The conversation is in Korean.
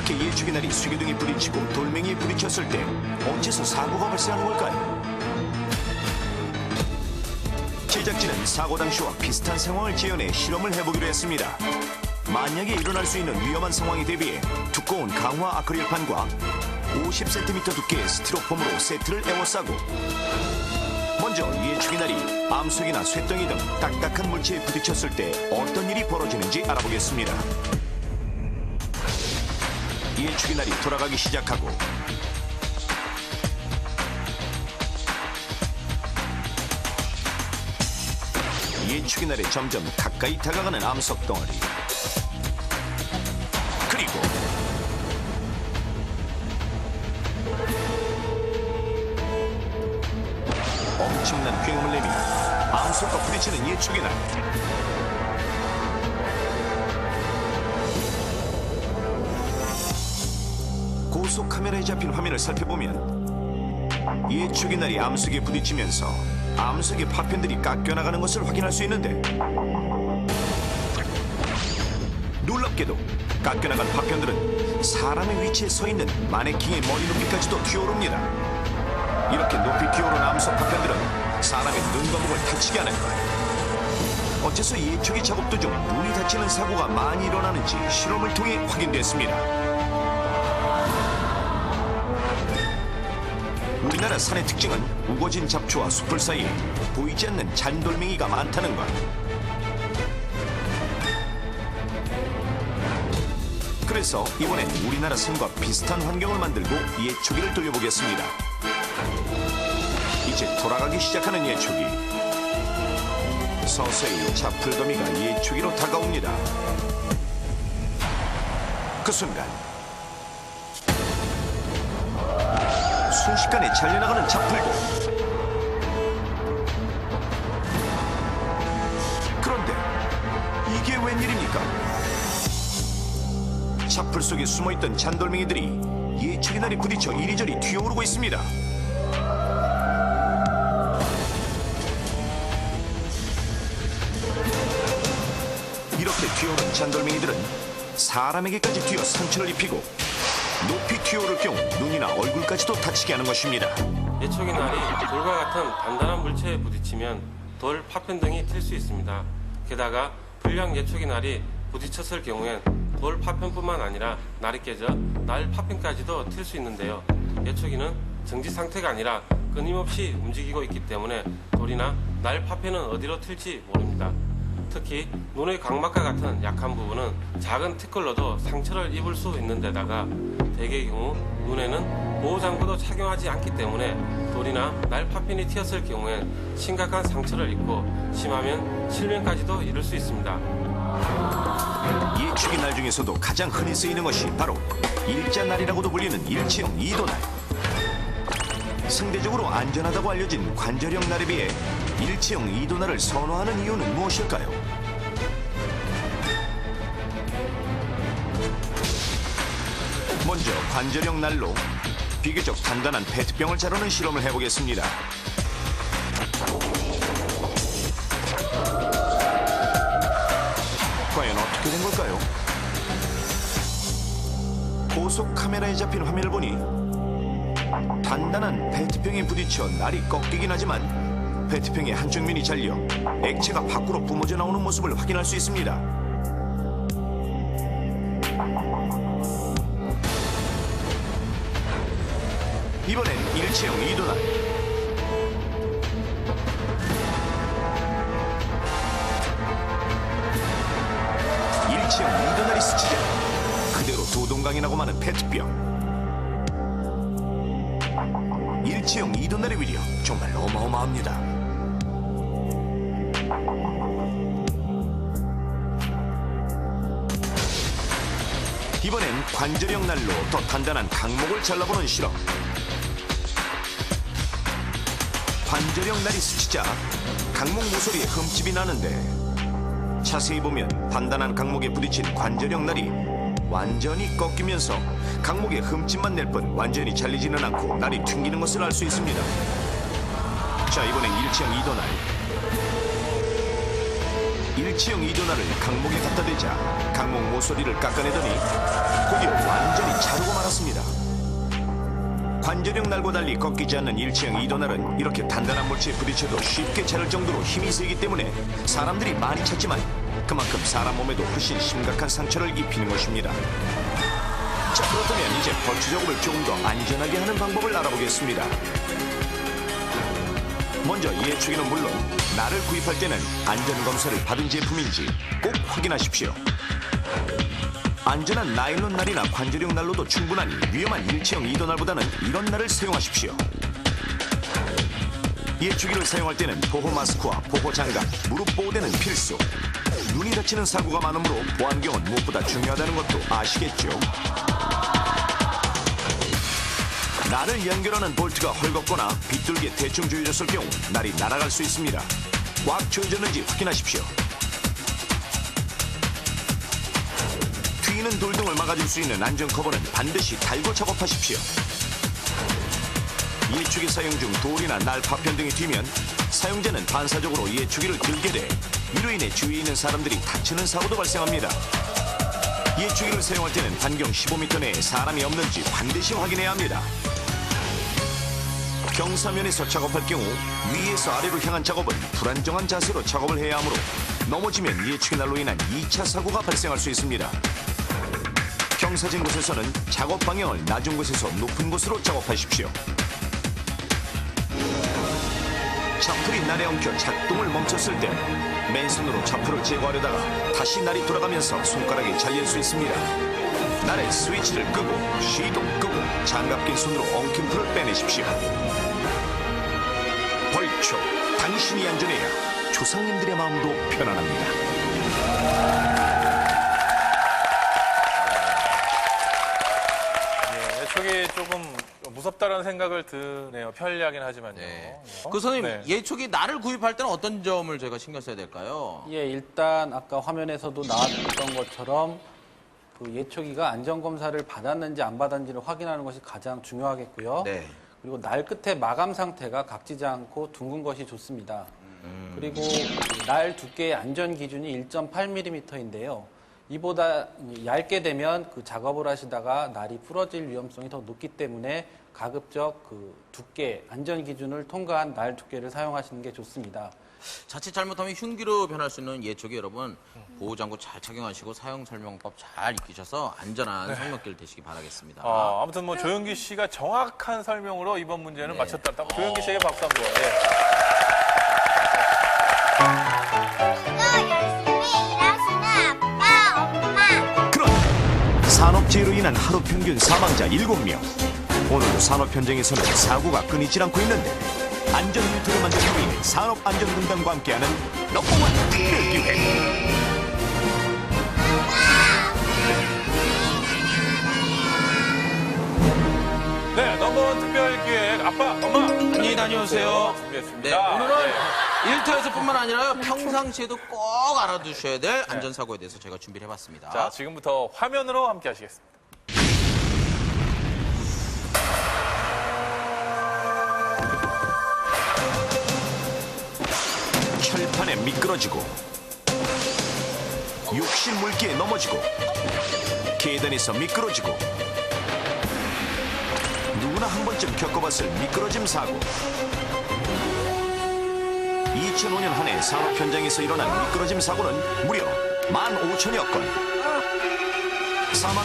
이렇게 예측의 날이 수계등에 부딪히고 돌멩이에 부딪혔을 때 어째서 사고가 발생하는 걸까요? 제작진은 사고 당시와 비슷한 상황을 재현해 실험을 해보기로 했습니다. 만약에 일어날 수 있는 위험한 상황에 대비해 두꺼운 강화 아크릴판과 50cm 두께의 스티로폼으로 세트를 에워싸고 먼저 예측의 날이 암석이나 쇳덩이 등 딱딱한 물체에 부딪혔을 때 어떤 일이 벌어지는지 알아보겠습니다. 예측의 날이 돌아가기 시작하고 예측의 날에 점점 가까이 다가가는 암석 덩어리. 그리고 엄청난 굉음을 내며 암석과 부딪히는 예측의 날. 고속 카메라에 잡힌 화면을 살펴보면 예측의 날이 암석에 부딪히면서 암석의 파편들이 깎여나가는 것을 확인할 수 있는데 놀랍게도 깎여나간 파편들은 사람의 위치에 서 있는 마네킹의 머리 높이까지도 튀어오릅니다. 이렇게 높이 튀어오른 암석 파편들은 사람의 눈과 목을 다치게 하는 것. 어째서 예측의 작업도 중 눈이 다치는 사고가 많이 일어나는지 실험을 통해 확인됐습니다. 우리나라 산의 특징은 우거진 잡초와 숲을 사이에 보이지 않는 잔돌멩이가 많다는 것. 그래서 이번엔 우리나라 산과 비슷한 환경을 만들고 예초기를 돌려보겠습니다. 이제 돌아가기 시작하는 예초기. 서서히 잡풀더미가 예초기로 다가옵니다. 그 순간 순식간에 잘려나가는 잡풀도. 그런데 이게 웬일입니까? 잡풀 속에 숨어있던 잔돌멩이들이 예측의 날에 부딪혀 이리저리 튀어오르고 있습니다. 이렇게 튀어오른 잔돌멩이들은 사람에게까지 튀어 상처를 입히고 높이 튀어오를 경우 눈이나 얼굴까지도 다치게 하는 것입니다. 예측의 날이 돌과 같은 단단한 물체에 부딪히면 돌, 파편 등이 튈 수 있습니다. 게다가 불량 예측의 날이 부딪혔을 경우엔 돌 파편뿐만 아니라 날이 깨져 날 파편까지도 튈 수 있는데요. 예측이는 정지 상태가 아니라 끊임없이 움직이고 있기 때문에 돌이나 날 파편은 어디로 튈지 모릅니다. 특히 눈의 각막과 같은 약한 부분은 작은 티끌로도 상처를 입을 수 있는 데다가 대개의 경우 눈에는 보호장구도 착용하지 않기 때문에 돌이나 날 파편이 튀었을 경우엔 심각한 상처를 입고 심하면 실명까지도 이를 수 있습니다. 예측의 날 중에서도 가장 흔히 쓰이는 것이 바로 일자날이라고도 불리는 일체형 이도날. 상대적으로 안전하다고 알려진 관절형 날에 비해 일체형 이도날을 선호하는 이유는 무엇일까요? 먼저 관절형 날로 비교적 단단한 페트병을 자르는 실험을 해보겠습니다. 과연 어떻게 된 걸까요? 고속 카메라에 잡힌 화면을 보니 단단한 페트병에 부딪혀 날이 꺾이긴 하지만 페트병의 한쪽 면이 잘려 액체가 밖으로 뿜어져 나오는 모습을 확인할 수 있습니다. 이번엔 일체형 이도날. 일체형 이도날이 스치자 그대로 도동강이라고 많은 페트병. 일체형 이도날의 위력 정말 어마어마합니다. 이번엔 관절형 날로 더 단단한 강목을 잘라보는 실험. 관절형 날이 스치자 강목 모서리에 흠집이 나는데 자세히 보면 단단한 강목에 부딪힌 관절형 날이 완전히 꺾이면서 강목에 흠집만 낼 뿐 완전히 잘리지는 않고 날이 튕기는 것을 알 수 있습니다. 자, 이번엔 일체형 이도날. 일체형 이도날을 강목에 갖다 대자 강목 모서리를 깎아내더니 곧이어 완전히 관절형 날과 달리 꺾이지 않는 일체형 이도날은 이렇게 단단한 물체에 부딪혀도 쉽게 자를 정도로 힘이 세기 때문에 사람들이 많이 찾지만 그만큼 사람 몸에도 훨씬 심각한 상처를 입히는 것입니다. 자, 그렇다면 이제 벌초 작업을 조금 더 안전하게 하는 방법을 알아보겠습니다. 먼저 예초기는 물론 날을 구입할 때는 안전검사를 받은 제품인지 꼭 확인하십시오. 안전한 나일론 날이나 관절용 날로도 충분하니 위험한 일체형 이도날보다는 이런 날을 사용하십시오. 예초기를 사용할 때는 보호 마스크와 보호 장갑, 무릎 보호대는 필수. 눈이 다치는 사고가 많으므로 보안경은 무엇보다 중요하다는 것도 아시겠죠? 날을 연결하는 볼트가 헐겁거나 비뚤게 대충 조여졌을 경우 날이 날아갈 수 있습니다. 꽉 조여졌는지 확인하십시오. 튀는 돌 등을 막아줄 수 있는 안전 커버는 반드시 달고 작업하십시오. 예초기 사용 중 돌이나 날 파편 등이 튀면 사용자는 반사적으로 예초기를 들게 돼 이로 인해 주위에 있는 사람들이 다치는 사고도 발생합니다. 예초기를 사용할 때는 반경 15m 내에 사람이 없는지 반드시 확인해야 합니다. 경사면에서 작업할 경우 위에서 아래로 향한 작업은 불안정한 자세로 작업을 해야 하므로 넘어지면 예초기 날로 인한 2차 사고가 발생할 수 있습니다. 경사진 곳에서는 작업 방향을 낮은 곳에서 높은 곳으로 작업하십시오. 차풀이 날에 엉켜 작동을 멈췄을 때 맨손으로 차풀을 제거하려다가 다시 날이 돌아가면서 손가락이 잘릴 수 있습니다. 날의 스위치를 끄고 시동 끄고 장갑 낀 손으로 엉킨 풀을 빼내십시오. 벌초, 당신이 안전해야 조상님들의 마음도 편안합니다. 예촉이 조금 무섭다는 생각을 드네요. 편리하긴 하지만요. 네. 그 선생님, 네. 예초기 날을 구입할 때는 어떤 점을 저희가 신경 써야 될까요? 예, 일단 아까 화면에서도 나왔던 것처럼 그 예초기가 안전검사를 받았는지 안 받았는지를 확인하는 것이 가장 중요하겠고요. 네. 그리고 날 끝에 마감 상태가 각지지 않고 둥근 것이 좋습니다. 그리고 날 두께의 안전 기준이 1.8mm인데요. 이보다 얇게 되면 그 작업을 하시다가 날이 부러질 위험성이 더 높기 때문에 가급적 그 두께, 안전 기준을 통과한 날 두께를 사용하시는 게 좋습니다. 자칫 잘못하면 흉기로 변할 수 있는 예초기 여러분 보호장구 잘 착용하시고 사용 설명법 잘 익히셔서 안전한 성명길 되시기 바라겠습니다. 아무튼 뭐 조영기 씨가 정확한 설명으로 이번 문제는 맞췄다. 조영기 씨에게 박수 한번. 열심히 일하시는 아빠, 엄마. 그런데 산업재해로 인한 하루 평균 사망자 7명. 오늘도 산업 현장에서는 사고가 끊이질 않고 있는데 안전 일터를 만들기 위해 산업안전공단과 함께하는 넘버원 특별기획. 네, 넘버원 특별기획 아빠, 엄마. 안녕히 다녀오세요. 준비했습니다. 네, 오늘은 일터에서뿐만 아니라 평상시에도 꼭 알아두셔야 될 안전사고에 대해서 제가 준비를 해봤습니다. 자, 지금부터 화면으로 함께 하시겠습니다. 철판에 미끄러지고 욕실 물기에 넘어지고 계단에서 미끄러지고 누구나 한 번쯤 겪어봤을 미끄러짐 사고. 2005년 한 해 산업 현장에서 일어난 미끄러짐 사고는 무려 15,000여 건. 사망자